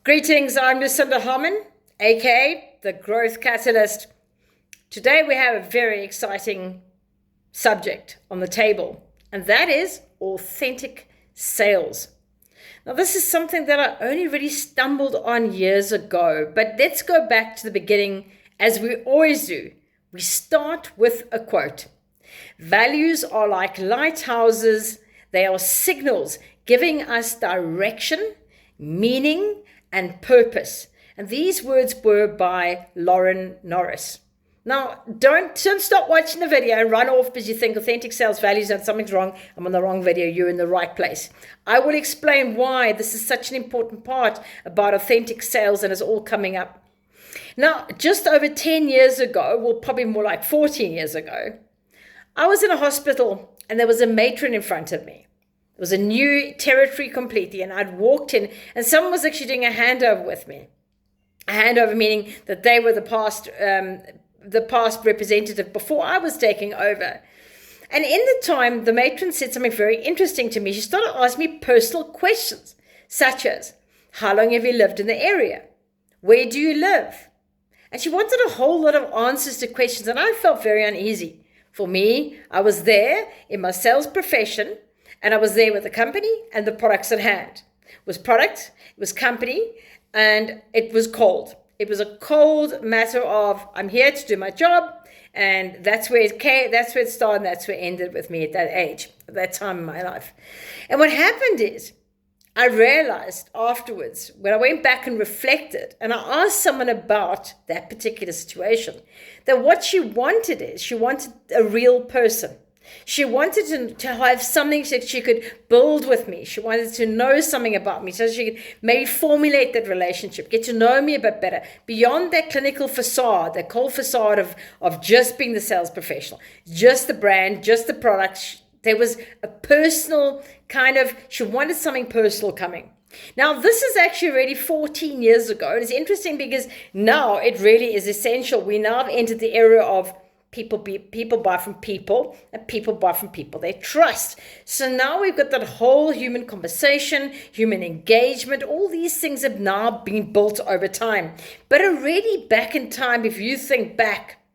Greetings, I'm Lucinda Harmon, aka the Growth Catalyst. Today we have a very exciting subject on the table, and that is authentic sales. Now, this is something that I only really stumbled on years ago, but let's go back to the beginning as we always do. We start with a quote. Values are like lighthouses. They are signals giving us direction, meaning, and purpose. And these words were by Loren Norris. Now, don't stop watching the video and run off because you think authentic sales values and something's wrong. I'm on the wrong video. You're in the right place. I will explain why this is such an important part about authentic sales, and it's all coming up. Now, just over 10 years ago, well, probably more like 14 years ago, I was in a hospital and there was a matron in front of me. It was a new territory completely, and I'd walked in and someone was actually doing a handover with me. A handover meaning that they were the past representative before I was taking over. And in the time, the matron said something very interesting to me. She started asking me personal questions, such as, how long have you lived in the area? Where do you live? And she wanted a whole lot of answers to questions, and I felt very uneasy. For me, I was there in my sales profession, and I was there with the company and the products at hand. It was product, it was company, and it was cold. It was a cold matter of, I'm here to do my job, and that's where it came, that's where it started, and that's where it ended with me at that age, at that time in my life. And what happened is, I realized afterwards, when I went back and reflected, and I asked someone about that particular situation, that what she wanted is, she wanted a real person. She wanted to have something that she could build with me. She wanted to know something about me so she could maybe formulate that relationship, get to know me a bit better, beyond that clinical facade, that cold facade of just being the sales professional, just the brand, just the product. There was a personal kind of, she wanted something personal coming. Now, this is actually already 14 years ago. And it's interesting because now it really is essential. We now have entered the era of people buy from people, and people buy from people they trust. So now we've got that whole human conversation, human engagement. All these things have now been built over time. But already back in time, if you think back,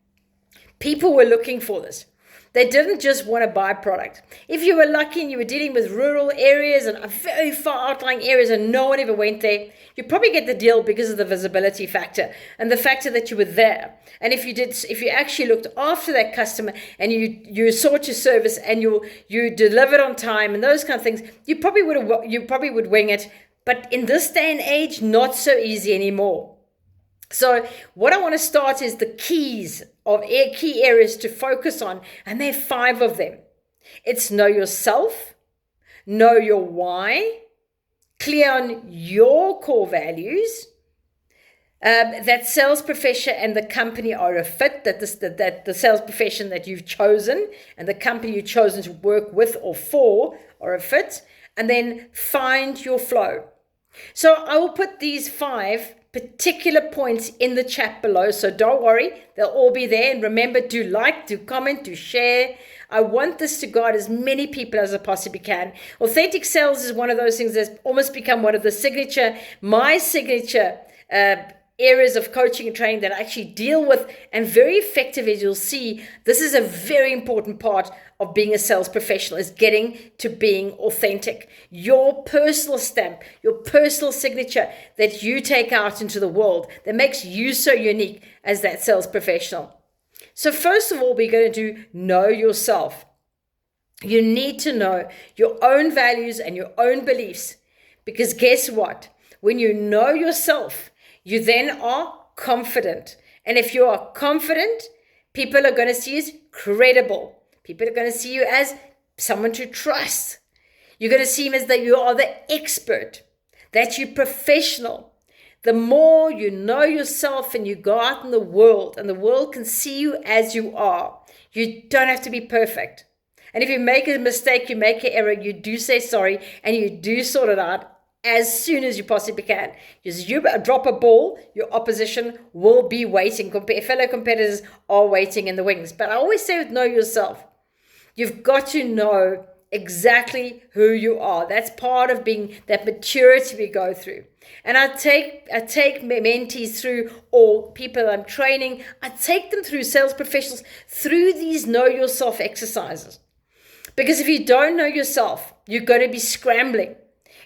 people were looking for this. They didn't just want to buy product. If you were lucky and you were dealing with rural areas and very far outlying areas and no one ever went there, you probably get the deal because of the visibility factor and the factor that you were there. And if you actually looked after that customer and you sought your service and you delivered on time and those kind of things, you probably would wing it. But in this day and age, not so easy anymore. So what I want to start is the keys of key areas to focus on, and there are 5 of them. It's know yourself, know your why, clear on your core values, that sales profession and the company are a fit, that the sales profession that you've chosen and the company you've chosen to work with or for are a fit, and then find your flow. So I will put these 5 particular points in the chat below, so don't worry, they'll all be there. And remember, do like, do comment, do share. I want this to guide as many people as I possibly can. Authentic sales is one of those things that's almost become one of the my signature areas of coaching and training that I actually deal with, and very effective. As you'll see, this is a very important part of being a sales professional, is getting to being authentic. Your personal stamp, your personal signature that you take out into the world that makes you so unique as that sales professional. So first of all, we're going to do know yourself. You need to know your own values and your own beliefs, because guess what? When you know yourself, you then are confident. And if you are confident, people are going to see you as credible. People are going to see you as someone to trust. You're going to see them as that you are the expert, that you're professional. The more you know yourself and you go out in the world, and the world can see you as you are, you don't have to be perfect. And if you make a mistake, you make an error, you do say sorry, and you do sort it out as soon as you possibly can. Because you drop a ball, your opposition will be waiting. Fellow competitors are waiting in the wings. But I always say, know yourself. You've got to know exactly who you are. That's part of being that maturity we go through. And I take mentees through, or people I'm training, I take them through, sales professionals, through these know yourself exercises. Because if you don't know yourself, you're going to be scrambling.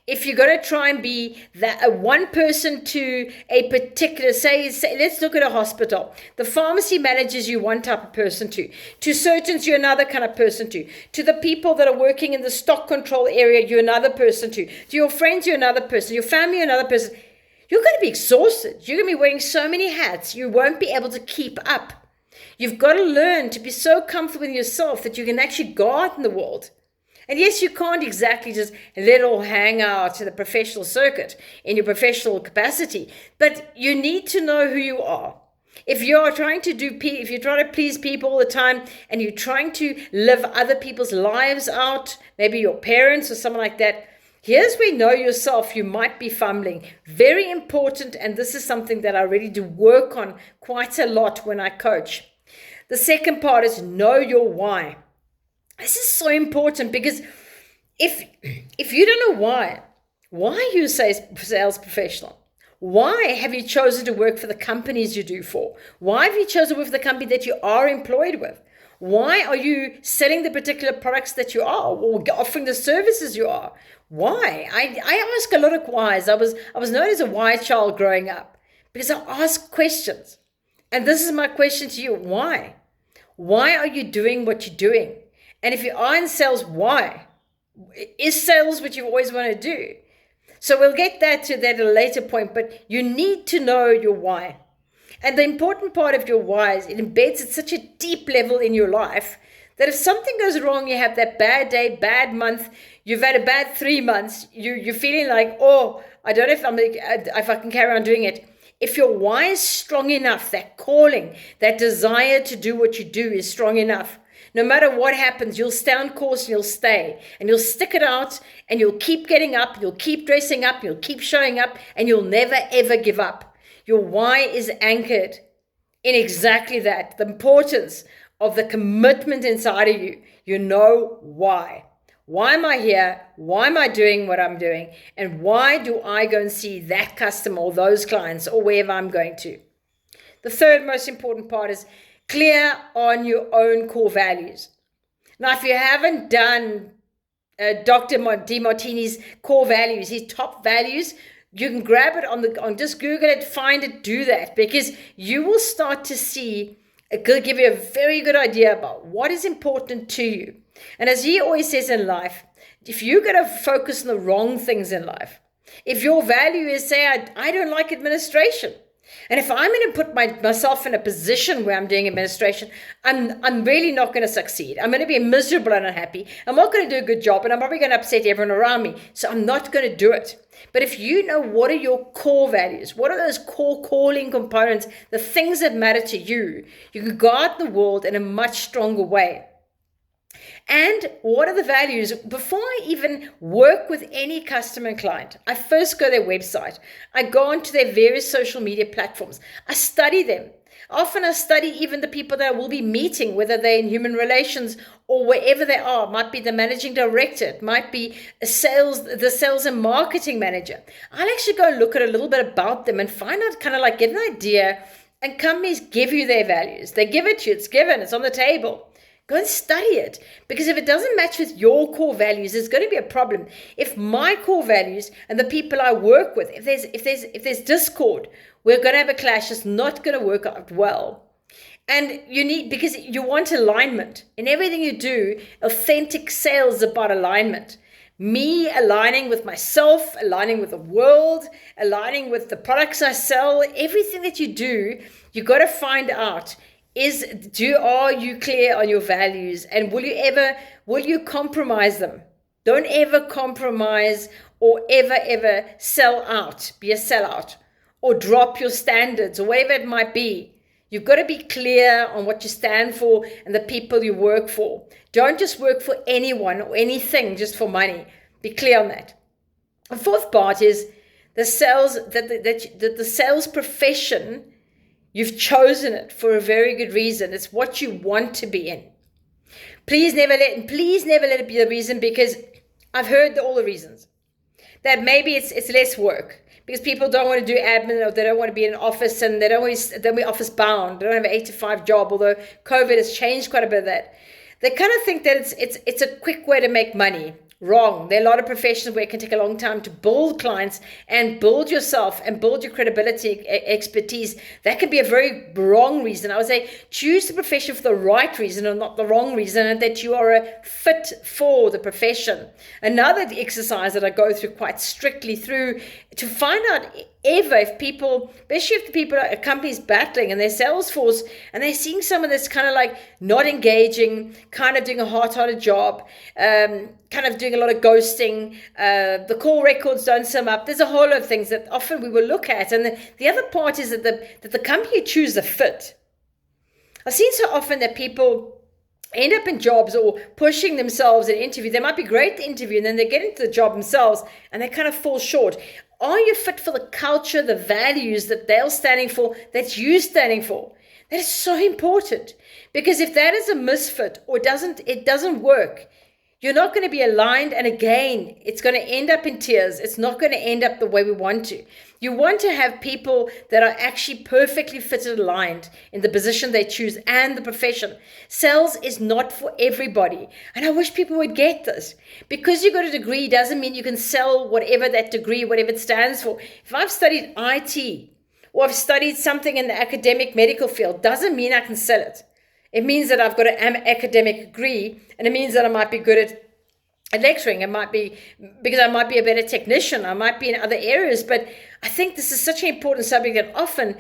If you're going to try and be that one person to a particular, say, let's look at a hospital. The pharmacy managers, you're one type of person to surgeons, you're another kind of person to the people that are working in the stock control area, you're another person to your friends, you're another person, your family, you're another person. You're going to be exhausted. You're going to be wearing so many hats, you won't be able to keep up. You've got to learn to be so comfortable in yourself that you can actually go out in the world. And yes, you can't exactly just let it all hang out in the professional circuit in your professional capacity, but you need to know who you are. If you're trying to please people all the time and you're trying to live other people's lives out, maybe your parents or someone like that, here's where know yourself, you might be fumbling. Very important, and this is something that I really do work on quite a lot when I coach. The second part is know your why. This is so important because if you don't know why are you a sales professional? Why have you chosen to work for the companies you do for? Why have you chosen to work for the company that you are employed with? Why are you selling the particular products that you are, or offering the services you are? Why? I ask a lot of whys. I was known as a why child growing up because I ask questions. And this is my question to you. Why? Why are you doing what you're doing? And if you are in sales, why? Is sales what you always want to do? So we'll get to that at a later point, but you need to know your why. And the important part of your why is it embeds at such a deep level in your life that if something goes wrong, you have that bad day, bad month, you've had a bad 3 months, you're feeling like, oh, I don't know if I can carry on doing it. If your why is strong enough, that calling, that desire to do what you do is strong enough, no matter what happens, you'll stay on course and you'll stay and you'll stick it out and you'll keep getting up, you'll keep dressing up, you'll keep showing up, and you'll never ever give up. Your why is anchored in exactly that, the importance of the commitment inside of you. You know why. Why am I here? Why am I doing what I'm doing? And why do I go and see that customer or those clients or wherever I'm going to? The third most important part is clear on your own core values. Now, if you haven't done Dr. DeMartini's core values, his top values, you can grab it on just Google it, find it, do that, because you will start to see, it could give you a very good idea about what is important to you. And as he always says in life, if you're going to focus on the wrong things in life, if your value is, say, I don't like administration, and if I'm going to put myself in a position where I'm doing administration, I'm really not going to succeed. I'm going to be miserable and unhappy. I'm not going to do a good job, and I'm probably going to upset everyone around me. So I'm not going to do it. But if you know what are your core values, what are those core calling components, the things that matter to you, you can go out in the world in a much stronger way. And what are the values? Before I even work with any customer and client, I first go to their website. I go onto their various social media platforms. I study them. Often I study even the people that I will be meeting, whether they're in human relations or wherever they are. It might be the managing director. It might be the sales and marketing manager. I'll actually go and look at a little bit about them and find out, kind of like get an idea. And companies give you their values. They give it to you. It's given. It's on the table. Go and study it, because if it doesn't match with your core values, there's going to be a problem. If my core values and the people I work with, if there's discord, we're going to have a clash. It's not going to work out well. And because you want alignment in everything you do. Authentic sales is about alignment. Me aligning with myself, aligning with the world, aligning with the products I sell. Everything that you do, you got to find out. Are you clear on your values, and will you compromise them? Don't ever compromise or ever sell out, be a sellout, or drop your standards or whatever it might be. You've got to be clear on what you stand for and the people you work for. Don't just work for anyone or anything just for money. Be clear on that. The fourth part is the sales, that the sales profession, you've chosen it for a very good reason. It's what you want to be in. Please never let it be the reason, because I've heard all the reasons. That maybe it's less work because people don't want to do admin, or they don't want to be in an office, and they'll be office bound. They don't have an 8 to 5 job, although COVID has changed quite a bit of that. They kind of think that it's a quick way to make money. Wrong. There are a lot of professions where it can take a long time to build clients and build yourself and build your credibility, expertise. That could be a very wrong reason. I would say choose the profession for the right reason and not the wrong reason, and that you are a fit for the profession. Another exercise that I go through quite strictly through to find out if people, especially if the people at companies battling and their sales force, and they're seeing some of this kind of like not engaging, kind of doing a half-hearted job, kind of doing a lot of ghosting, the call records don't sum up. There's a whole lot of things that often we will look at. And the other part is that the company you choose a fit. I've seen so often that people end up in jobs or pushing themselves in interview. They might be great at the interview, and then they get into the job themselves and they kind of fall short. Are you fit for the culture, the values that they're standing for, that you're standing for? That is so important, because if that is a misfit or it doesn't work, you're not going to be aligned. And again, it's going to end up in tears. It's not going to end up the way we want to. You want to have people that are actually perfectly fitted, aligned in the position they choose and the profession. Sales is not for everybody. And I wish people would get this. Because you got a degree doesn't mean you can sell whatever that degree, whatever it stands for. If I've studied IT or I've studied something in the academic medical field, doesn't mean I can sell it. It means that I've got an academic degree, and it means that I might be good at lecturing. It might be because I might be a better technician. I might be in other areas. But I think this is such an important subject that often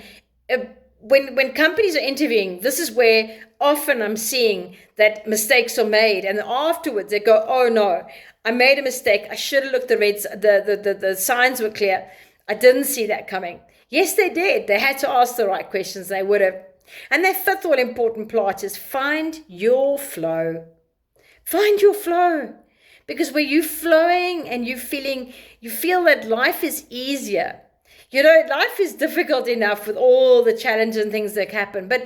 when companies are interviewing, this is where often I'm seeing that mistakes are made. And afterwards they go, oh no, I made a mistake. I should have looked the signs were clear. I didn't see that coming. Yes, they did. They had to ask the right questions. They would have. And the fifth all important part is find your flow. Find your flow. Because where you're flowing and you feel that life is easier. You know, life is difficult enough with all the challenges and things that happen. But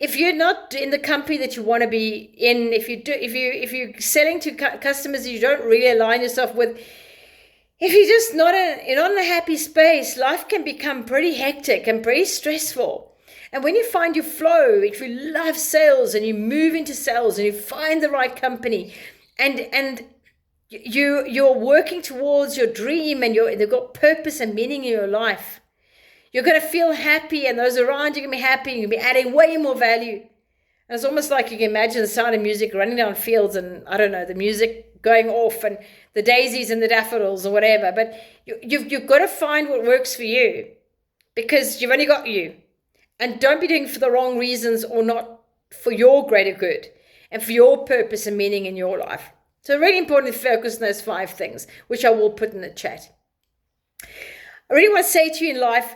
if you're not in the company that you want to be in, if you're selling to customers that you don't really align yourself with, if you're just not in a happy space, life can become pretty hectic and pretty stressful. And when you find your flow, if you love sales and you move into sales and you find the right company and you're working towards your dream and they've got purpose and meaning in your life, you're going to feel happy, and those around you are going to be happy, and you'll be adding way more value. And it's almost like you can imagine the sound of music running down fields and, I don't know, the music going off and the daisies and the daffodils or whatever. But you've got to find what works for you, because you've only got you. And don't be doing it for the wrong reasons or not for your greater good and for your purpose and meaning in your life. So really important to focus on those 5 things, which I will put in the chat. I really want to say to you in life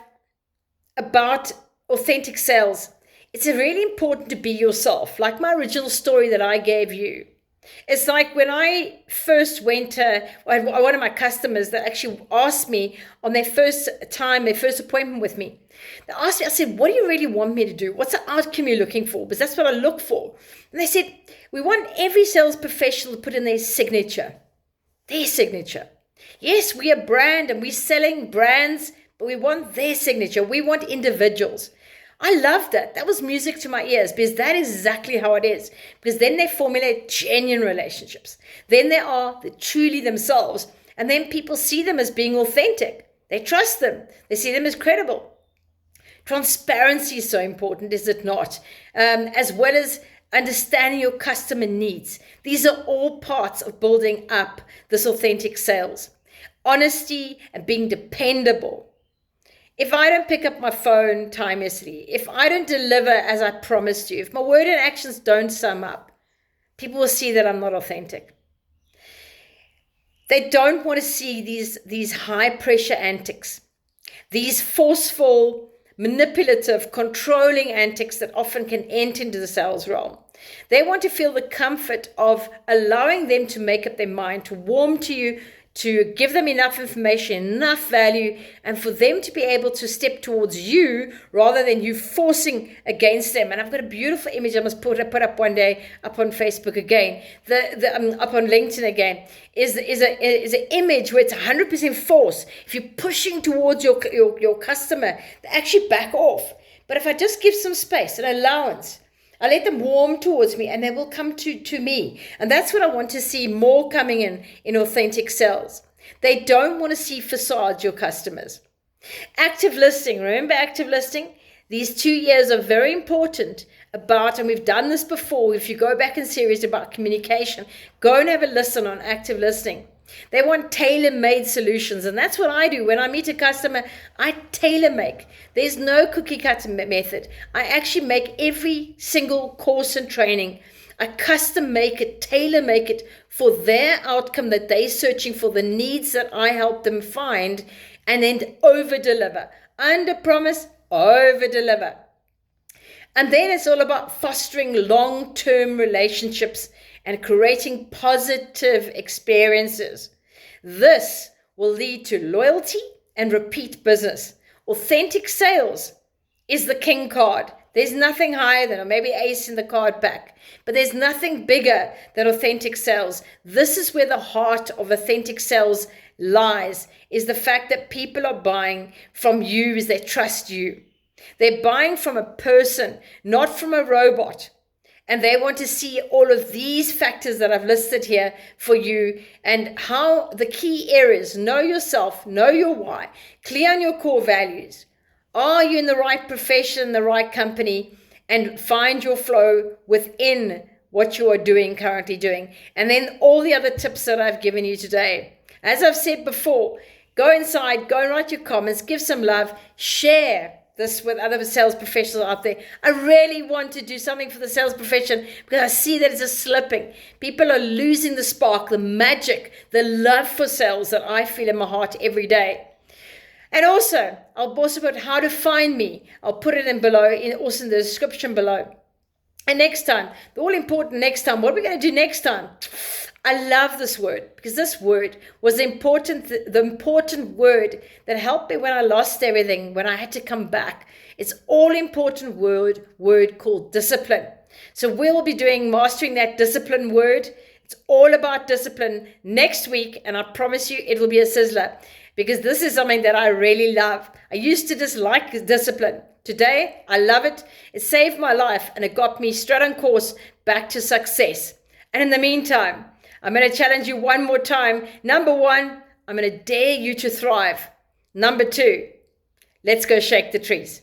about authentic sales. It's really important to be yourself. Like my original story that I gave you. It's like when I first went to one of my customers that actually asked me on their first appointment with me. They asked me, I said, what do you really want me to do? What's the outcome you're looking for? Because that's what I look for. And they said, we want every sales professional to put in their signature. Their signature. Yes, we are a brand and we're selling brands, but we want their signature. We want individuals. I loved that. That was music to my ears, because that is exactly how it is. Because then they formulate genuine relationships. Then they are truly themselves. And then people see them as being authentic. They trust them. They see them as credible. Transparency is so important, is it not? As well as understanding your customer needs. These are all parts of building up this authentic sales. Honesty and being dependable. If I don't pick up my phone timelessly, if I don't deliver as I promised you, if my word and actions don't sum up, people will see that I'm not authentic. They don't want to see these high pressure antics, these forceful, manipulative, controlling antics that often can enter into the sales realm. They want to feel the comfort of allowing them to make up their mind, to warm to you, to give them enough information, enough value, and for them to be able to step towards you rather than you forcing against them. And I've got a beautiful image I must put up one day up on Facebook again, up on LinkedIn again, is an image where it's 100% force. If you're pushing towards your customer, they actually back off. But if I just give some space, an allowance, I let them warm towards me and they will come to me. And that's what I want to see more coming in authentic sales. They don't want to see facades, your customers. Active listening, remember active listening? These 2 years are very important and we've done this before. If you go back in series about communication, go and have a listen on active listening. They want tailor-made solutions, and that's what I do. When I meet a customer, I tailor-make. There's no cookie-cutter method. I actually make every single course and training. I custom-make it, tailor-make it for their outcome that they're searching for, the needs that I help them find, and then over-deliver. Under-promise, over-deliver. And then it's all about fostering long-term relationships and creating positive experiences. This will lead to loyalty and repeat business. Authentic sales is the king card. There's nothing higher than, or maybe ace in the card pack, but there's nothing bigger than authentic sales. This is where the heart of authentic sales lies, is the fact that people are buying from you as they trust you. They're buying from a person, not from a robot. And they want to see all of these factors that I've listed here for you, and how the key areas: know yourself, know your why, clear on your core values. Are you in the right profession, the right company, and find your flow within what you are currently doing. And then all the other tips that I've given you today. As I've said before, go inside, go and write your comments, give some love, share this with other sales professionals out there. I really want to do something for the sales profession because I see that it's a slipping. People are losing the spark, the magic, the love for sales that I feel in my heart every day. And also, I'll also put how to find me. I'll put it in below, also in the description below. And next time, the all important next time, what are we going to do next time? I love this word because this word was the important word that helped me when I lost everything, when I had to come back. It's all important word called discipline. So we'll be doing mastering that discipline word. It's all about discipline next week, and I promise you it will be a sizzler because this is something that I really love. I used to dislike discipline. Today, I love it. It saved my life and it got me straight on course back to success. And in the meantime, I'm going to challenge you one more time. Number one, I'm going to dare you to thrive. Number two, let's go shake the trees.